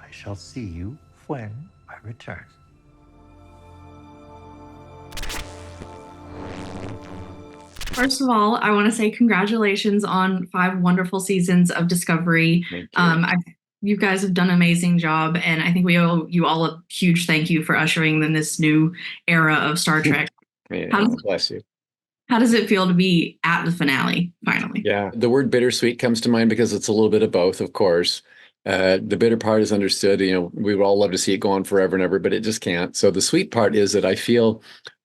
I shall see you when I return. First of all, I want to say congratulations on 5 wonderful seasons of Discovery. Thank you. You guys have done an amazing job, and I think we owe you all a huge thank you for ushering in this new era of Star Trek. Bless you. How does it feel to be at the finale, finally? Yeah, the word bittersweet comes to mind because it's a little bit of both, of course. The bitter part is understood. We would all love to see it go on forever and ever, but it just can't. So the sweet part is that I feel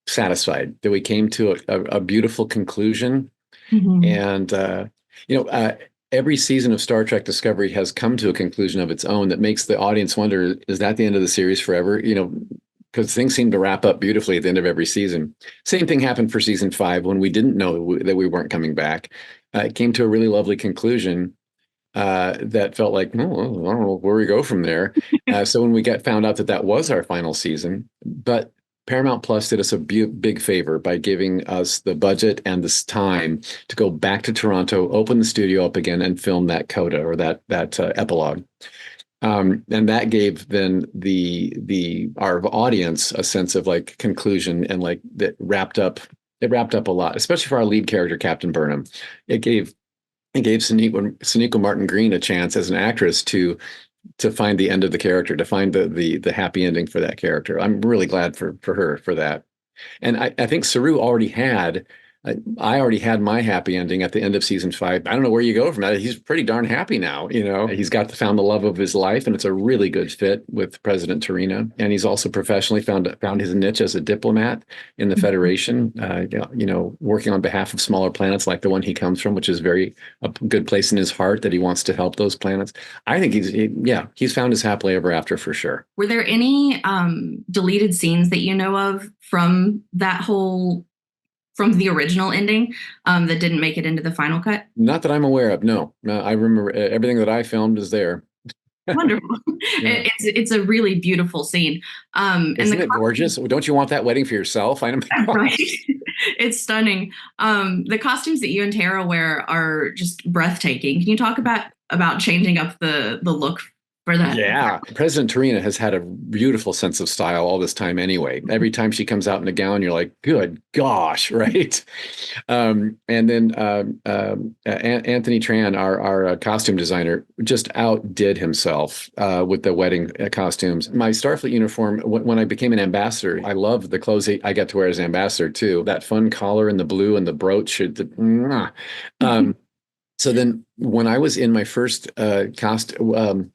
satisfied that we came to a beautiful conclusion. Mm-hmm. And, every season of Star Trek Discovery has come to a conclusion of its own that makes the audience wonder, is that the end of the series forever? Because things seem to wrap up beautifully at the end of every season. Same thing happened for season 5 when we didn't know that we weren't coming back. It came to a really lovely conclusion that felt like, oh, I don't know where we go from there. So when we found out that was our final season, but Paramount Plus did us a big favor by giving us the budget and this time to go back to Toronto, open the studio up again, and film that coda or that epilogue. And that gave then our audience a sense of like conclusion, and like that wrapped up a lot, especially for our lead character, Captain Burnham. It gave Sonequa Martin-Green a chance as an actress to find the end of the character, to find the happy ending for that character. I'm really glad for her for that. And I think Saru already had, I already had my happy ending at the end of season 5. I don't know where you go from that. He's pretty darn happy now. He's found the love of his life, and it's a really good fit with President T'Rina. And he's also professionally found his niche as a diplomat in the Federation, working on behalf of smaller planets like the one he comes from, which is a good place in his heart that he wants to help those planets. I think he's found his happily ever after for sure. Were there any deleted scenes that you know of from the original ending that didn't make it into the final cut? Not that I'm aware of. No, I remember everything that I filmed is there. Wonderful. Yeah. It's a really beautiful scene. Isn't it gorgeous? Don't you want that wedding for yourself? I know. Right. It's stunning. The costumes that you and Tara wear are just breathtaking. Can you talk about changing up the look for that? Yeah. President T'Rina has had a beautiful sense of style all this time anyway. Every time she comes out in a gown, you're like, good gosh, right? And then Anthony Tran, our costume designer, just outdid himself with the wedding costumes. My Starfleet uniform, when I became an ambassador, I loved the clothes I got to wear as ambassador too. That fun collar and the blue and the brooch. So then when I was in my first costume,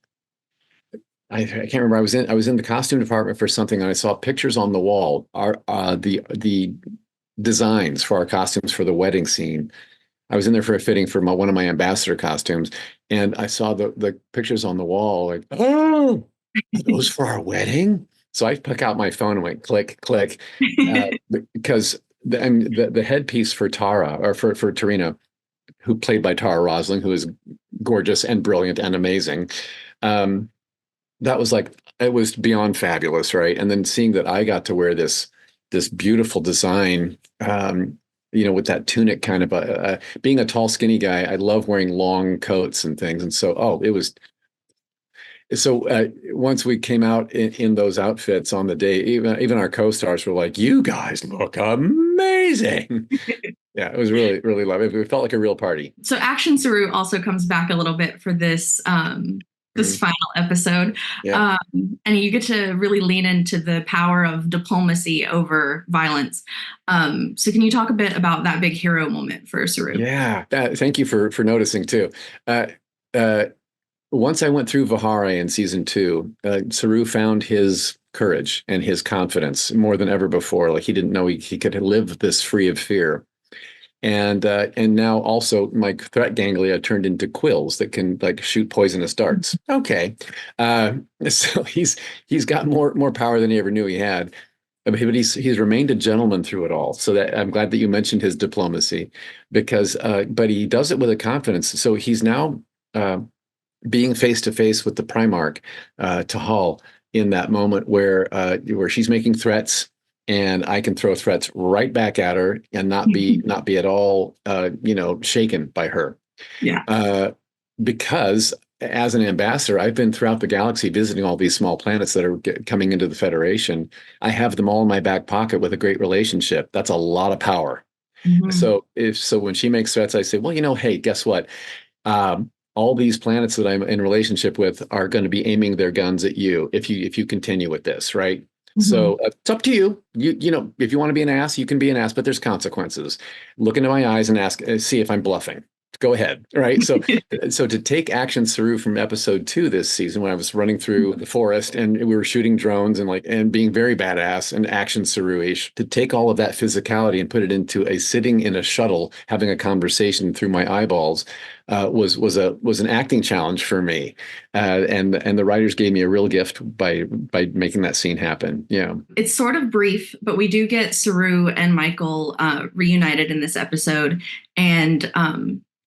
I can't remember. I was in the costume department for something, and I saw pictures on the wall. The designs for our costumes for the wedding scene. I was in there for a fitting for one of my ambassador costumes, and I saw the pictures on the wall. Like, oh, are those for our wedding? So I took out my phone and went click, click, because the headpiece for Tara, or for T'Rina, who played by Tara Rosling, who is gorgeous and brilliant and amazing. That was like, it was beyond fabulous, right? And then seeing that I got to wear this beautiful design, with that tunic kind of being a tall, skinny guy, I love wearing long coats and things. And so, once we came out in those outfits on the day, even our co-stars were like, you guys look amazing. Yeah, it was really, really lovely. It felt like a real party. So Action Saru also comes back a little bit for this final episode. Yeah. And you get to really lean into the power of diplomacy over violence. So can you talk a bit about that big hero moment for Saru? Yeah. Thank you for noticing too. Once I went through Vihari in season 2, Saru found his courage and his confidence more than ever before. Like he didn't know he could live this free of fear. And now also my threat ganglia turned into quills that can like shoot poisonous darts. Okay, so he's got more power than he ever knew he had, but he's remained a gentleman through it all. So that I'm glad that you mentioned his diplomacy, because but he does it with a confidence. So he's now being face to face with the Primarch, Tahal, in that moment where she's making threats. And I can throw threats right back at her and not be at all, shaken by her. Yeah. Because as an ambassador, I've been throughout the galaxy visiting all these small planets that are coming into the Federation. I have them all in my back pocket with a great relationship. That's a lot of power. So when she makes threats, I say, well, hey, guess what? All these planets that I'm in relationship with are going to be aiming their guns at you if you continue with this, right? So it's up to you. If you want to be an ass, you can be an ass, but there's consequences. Look into my eyes and ask, see if I'm bluffing. Go ahead, right? So to take action Saru from episode 2 this season, when I was running through the forest and we were shooting drones and being very badass and action Saru-ish, to take all of that physicality and put it into a sitting in a shuttle having a conversation through my eyeballs was an acting challenge for me, and the writers gave me a real gift by making that scene happen. Yeah, it's sort of brief, but we do get Saru and Michael reunited in this episode, and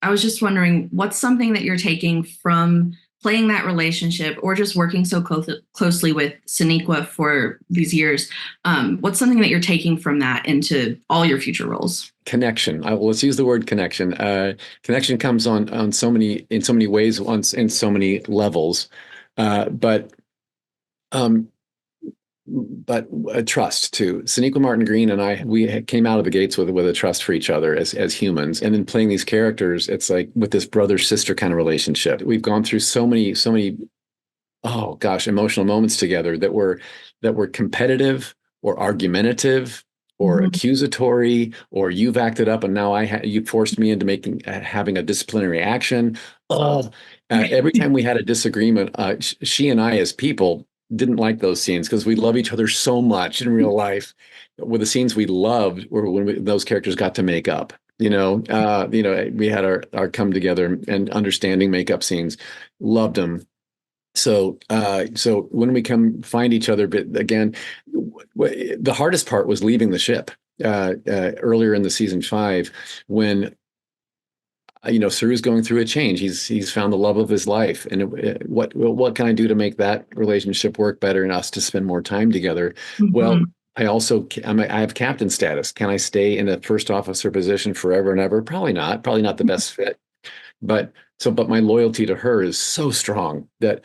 I was just wondering, what's something that you're taking from playing that relationship or just working so closely with Sonequa for these years? What's something that you're taking from that into all your future roles? Connection. Let's use the word connection. Connection comes in so many ways, in so many levels, but trust too. Sonequa Martin-Green and we came out of the gates with a trust for each other as humans. And then playing these characters, it's like with this brother-sister kind of relationship. We've gone through so many, oh gosh, emotional moments together that were competitive or argumentative or accusatory, or you've acted up and now you forced me into having a disciplinary action. Every time we had a disagreement, she and I as people didn't like those scenes because we love each other so much in real life. With the scenes we loved were when those characters got to make up. We had our come together and understanding makeup scenes. Loved them. So when we come find each other, but again, the hardest part was leaving the ship earlier in the season 5 when. Saru's going through a change. He's found the love of his life, and what can I do to make that relationship work better and us to spend more time together? Well, I have captain status. Can I stay in a first officer position forever and ever? Probably not. Probably not the best fit. But my loyalty to her is so strong that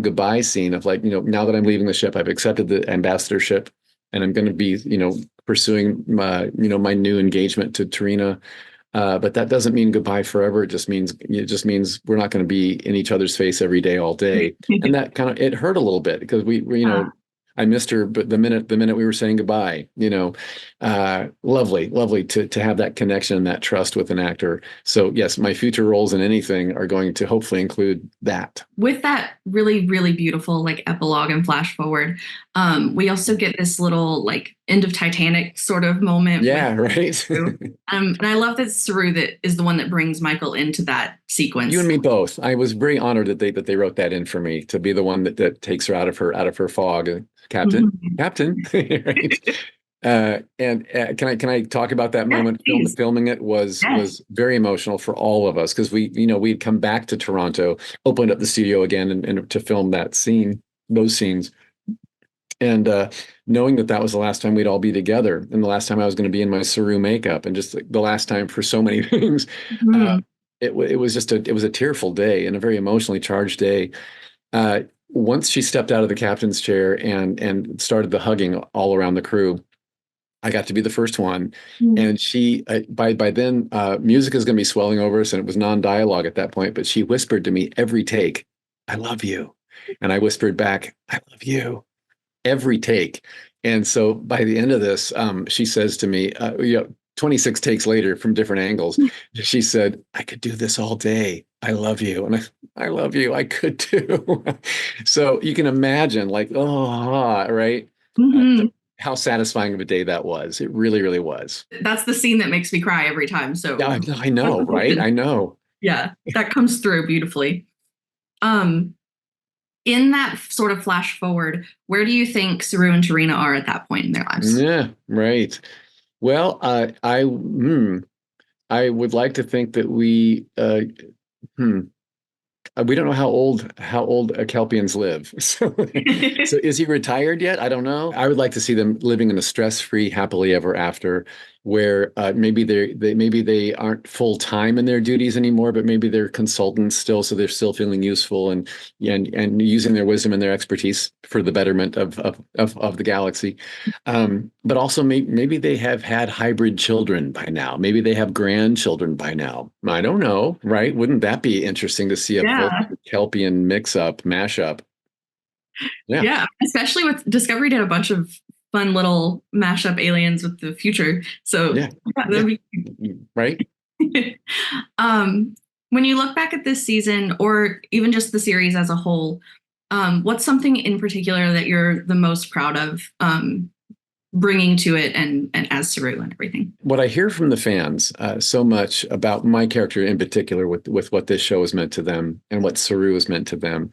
goodbye scene of now that I'm leaving the ship, I've accepted the ambassadorship, and I'm going to be pursuing my new engagement to T'Rina. But that doesn't mean goodbye forever. It just means we're not going to be in each other's face every day, all day. And that it hurt a little bit because we I missed her, but the minute we were saying goodbye, lovely to have that connection and that trust with an actor. So yes, my future roles in anything are going to hopefully include that. With that really, really beautiful epilogue and flash forward, we also get this little end of Titanic sort of moment. Yeah, right. And I love that Saru that is the one that brings Michael into that sequence. You and me both. I was very honored that they wrote that in for me, to be the one that takes her out of her fog. Captain. Right. And can I talk about that moment? Filming it was very emotional for all of us because we'd come back to Toronto, opened up the studio again and to film those scenes. And knowing that was the last time we'd all be together and the last time I was going to be in my Saru makeup and just the last time for so many things, it was a tearful day and a very emotionally charged day. Once she stepped out of the captain's chair and started the hugging all around the crew, I got to be the first one. And she, by then, music is going to be swelling over us, and it was non-dialogue at that point, but she whispered to me every take, "I love you." And I whispered back, "I love you," every take. And so by the end of this, she says to me, 26 takes later from different angles, she said, "I could do this all day. I love you." And I love you. I could too. So you can imagine right? How satisfying of a day that was. It really, really was. That's the scene that makes me cry every time. So yeah, I know, right? I know. Yeah, that comes through beautifully. In that sort of flash forward, where do you think Saru and T'Rina are at that point in their lives? Yeah, right. Well, I would like to think that we don't know how old Kelpiens live. So is he retired yet? I don't know. I would like to see them living in a stress-free, happily ever after. where maybe maybe they aren't full time in their duties anymore, but maybe they're consultants still, so they're still feeling useful and using their wisdom and their expertise for the betterment of the galaxy. But also maybe they have had hybrid children by now. Maybe they have grandchildren by now. I don't know, right? Wouldn't that be interesting to see a Vulcan Kelpien mashup? Yeah, especially with Discovery did a bunch of fun little mashup aliens with the future. So that'd be right. When you look back at this season, or even just the series as a whole, what's something in particular that you're the most proud of bringing to it, and as Saru and everything? What I hear from the fans so much about my character in particular, with what this show has meant to them and what Saru has meant to them,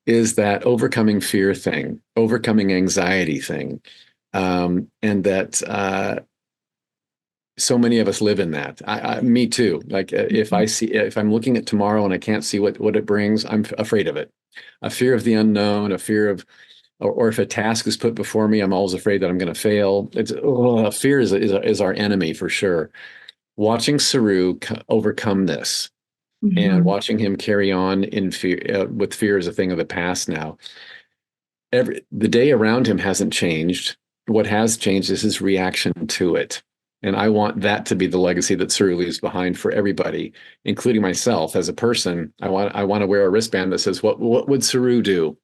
is that overcoming fear thing, overcoming anxiety thing, and that so many of us live in that. Me too. Like if I'm looking at tomorrow and I can't see what it brings, I'm afraid of it. A fear of the unknown, a fear of, or if a task is put before me, I'm always afraid that I'm going to fail. Fear is our enemy for sure. Watching Saru overcome this. And watching him carry on in fear, with fear as a thing of the past now. The day around him hasn't changed. What has changed is his reaction to it. And I want that to be the legacy that Saru leaves behind for everybody, including myself as a person. I want to wear a wristband that says, what would Saru do?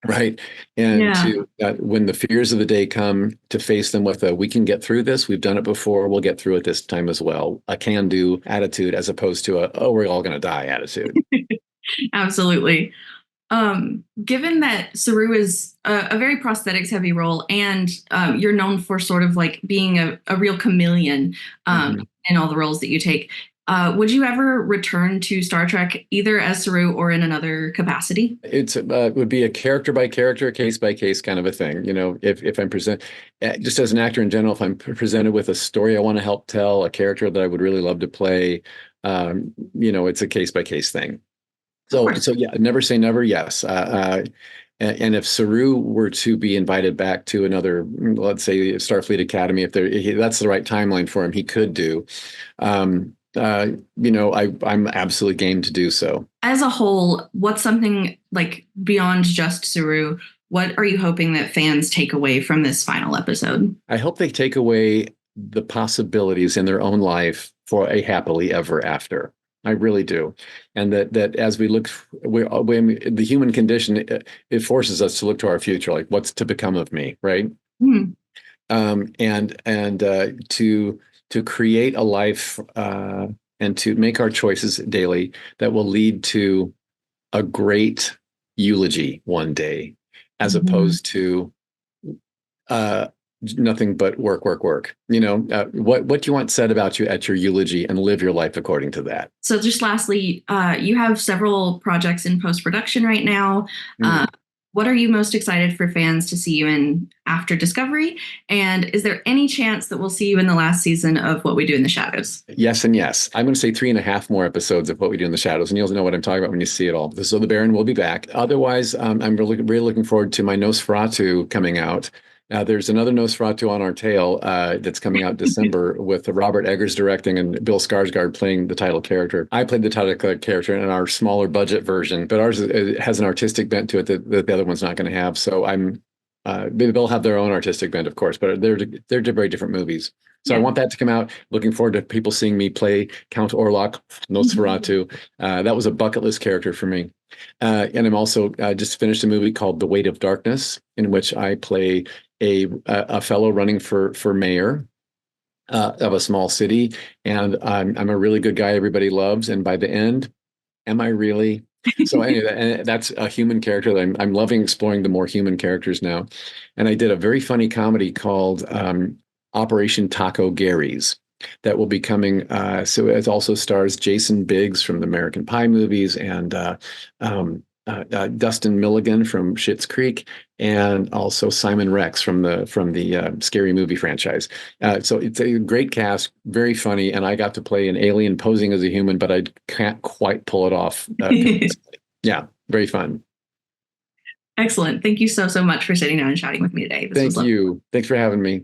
Right. And when the fears of the day come, to face them with we can get through this. We've done it before. We'll get through it this time as well. A can-do attitude, as opposed to we're all going to die attitude. Absolutely. Given that Saru is a very prosthetics heavy role, and you're known for sort of like being a real chameleon in all the roles that you take, would you ever return to Star Trek either as Saru or in another capacity? It would be a character by character, case by case kind of a thing. If I'm just as an actor in general, if I'm presented with a story I want to help tell, a character that I would really love to play, it's a case by case thing. So yeah, never say never. Yes. And if Saru were to be invited back to another, let's say Starfleet Academy, if that's the right timeline for him, he could do. I'm absolutely game to do so. As a whole, what's something like beyond just Saru? What are you hoping that fans take away from this final episode? I hope they take away the possibilities in their own life for a happily ever after. I really do. And that as we look, when the human condition, it forces us to look to our future, like what's to become of me, right? To create a life and to make our choices daily that will lead to a great eulogy one day, as opposed to nothing but work. What do you want said about you at your eulogy, and live your life according to that. So just lastly, you have several projects in post-production right now. What are you most excited for fans to see you in after Discovery? And is there any chance that we'll see you in the last season of What We Do in the Shadows? Yes and yes. I'm going to say 3.5 more episodes of What We Do in the Shadows, and you'll know what I'm talking about when you see it all. So the Baron will be back. Otherwise, I'm really looking forward to my Nosferatu coming out. There's another Nosferatu on our tail that's coming out December with Robert Eggers directing and Bill Skarsgård playing the title character. I played the title character in our smaller budget version, but ours has an artistic bent to it that the other one's not going to have. So they'll have their own artistic bent, of course, but they're very different movies. So I want that to come out. Looking forward to people seeing me play Count Orlok, Nosferatu. That was a bucket list character for me. And I'm also just finished a movie called The Weight of Darkness, in which I play a fellow running for mayor of a small city, and I'm a really good guy everybody loves. And by the end, am I really? So anyway, and that's a human character that I'm loving exploring the more human characters now. And I did a very funny comedy called Operation Taco Gary's that will be coming. So it also stars Jason Biggs from the American Pie movies, and Dustin Milligan from Schitt's Creek, and also Simon Rex from the Scary Movie franchise. So it's a great cast, very funny, and I got to play an alien posing as a human, but I can't quite pull it off. Yeah, very fun. Excellent. Thank you so much for sitting down and chatting with me today. Thank you. Thanks for having me.